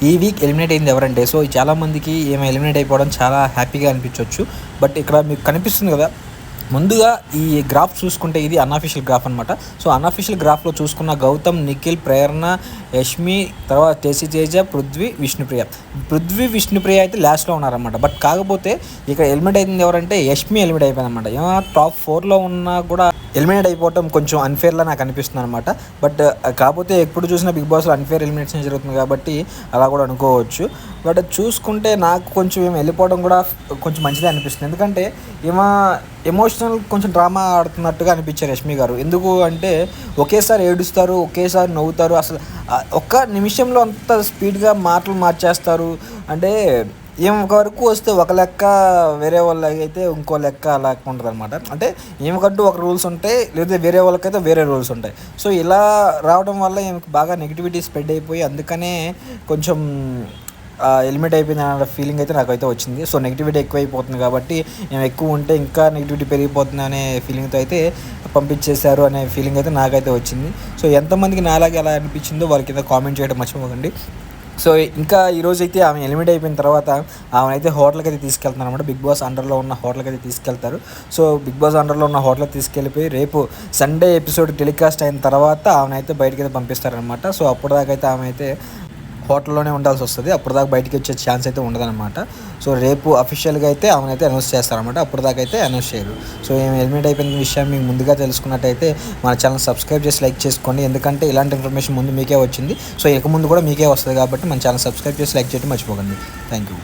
ఈ week eliminate అయింది ఎవరంటే, సో చాలామందికి ఈమె ఎలిమినేట్ అయిపోవడం చాలా హ్యాపీగా అనిపించవచ్చు. బట్ ఇక్కడ మీకు కనిపిస్తుంది కదా, ముందుగా ఈ గ్రాఫ్ చూసుకుంటే ఇది అన్అఫీషియల్ గ్రాఫ్ అనమాట. సో అన్అఫీషియల్ గ్రాఫ్లో చూసుకున్న గౌతమ్, నిఖిల్, ప్రేరణ, యష్మి, తర్వాత టేసీ తేజ, పృథ్వీ, విష్ణుప్రియ అయితే లాస్ట్లో ఉన్నారన్నమాట. బట్ కాకపోతే ఇక్కడ ఎలిమినేట్ అయింది ఎవరంటే యష్మి ఎలిమినేట్ అయిపోయింది అనమాట. ఏమో టాప్ 4లో ఉన్నా కూడా ఎలిమినేట్ అయిపోవటం కొంచెం అన్ఫేర్లా నాకు అనిపిస్తుంది అనమాట. బట్ కాకపోతే ఎప్పుడు చూసినా బిగ్ బాస్లో అన్ఫేర్ ఎలిమినేషన్ జరుగుతుంది కాబట్టి అలా కూడా అనుకోవచ్చు. బట్ చూసుకుంటే నాకు కొంచెం ఏమి వెళ్ళిపోవడం కూడా కొంచెం మంచిదే అనిపిస్తుంది. ఎందుకంటే ఏమో ఎమోషనల్ కొంచెం డ్రామా ఆడుతున్నట్టుగా అనిపించారు యష్మి గారు. ఎందుకు అంటే ఒకేసారి ఏడుస్తారు, ఒకేసారి నవ్వుతారు. అసలు ఒక్క నిమిషంలో అంత స్పీడ్గా మాటలు మార్చేస్తారు. అంటే ఒక వరకు వస్తే ఒక లెక్క, వేరే వాళ్ళకి అయితే ఇంకో లెక్క అలా ఉంటుంది అనమాట. అంటే ఈమెకంటూ ఒక రూల్స్ ఉంటాయి, లేదా వేరే వాళ్ళకైతే వేరే రూల్స్ ఉంటాయి. సో ఇలా రావడం వల్ల ఈమెకు బాగా నెగిటివిటీ స్ప్రెడ్ అయిపోయి అందుకనే కొంచెం ఎలిమినేట్ అయిపోయింది అన్న ఫీలింగ్ అయితే నాకైతే వచ్చింది. సో నెగిటివిటీ ఎక్కువైపోతుంది కాబట్టి మేము ఎక్కువ ఉంటే ఇంకా నెగిటివిటీ పెరిగిపోతుంది అనే ఫీలింగ్తో అయితే పంపించేశారు అనే ఫీలింగ్ అయితే నాకైతే వచ్చింది. సో ఎంతమందికి నాలాగే ఎలా అనిపించిందో వాళ్ళ కింద కామెంట్ చేయడం మర్చిపోకండి. సో ఇంకా ఈరోజు అయితే ఆమె ఎలిమినేట్ అయిపోయిన తర్వాత ఆమెనైతే హోటల్కి అయితే తీసుకెళ్తున్నారు అనమాట. బిగ్ బాస్ అండర్లో ఉన్న హోటల్కి అయితే తీసుకెళ్తారు. సో బిగ్ బాస్ అండర్లో ఉన్న హోటల్కి తీసుకెళ్ళిపోయి రేపు సండే ఎపిసోడ్ టెలికాస్ట్ అయిన తర్వాత ఆమెనైతే బయటకి అయితే పంపిస్తారనమాట. సో అప్పటిదాకైతే ఆమె అయితే హోటల్లోనే ఉండాల్సి వస్తుంది. అప్పటిదాకా బయటికి వచ్చే ఛాన్స్ అయితే ఉండదన్నమాట. సో రేపు అఫీషియల్గా అయితే ఆమెనైతే అనౌన్స్ చేస్తారనమాట. అప్పటిదాకా అయితే అనౌన్స్ చేయరు. సో ఏమి ఎలిమినేట్ అయిపోయిన విషయం మీకు ముందుగా తెలుసుకున్నట్టయితే మన ఛానల్ సబ్స్క్రైబ్ చేసి లైక్ చేసుకోండి. ఎందుకంటే ఇలాంటి ఇన్ఫర్మేషన్ ముందు మీకే వచ్చింది. సో ఇక ముందు కూడా మీకే వస్తుంది కాబట్టి మన ఛానల్ సబ్స్క్రైబ్ చేసి లైక్ చేయడం మర్చిపోకండి. Thank you.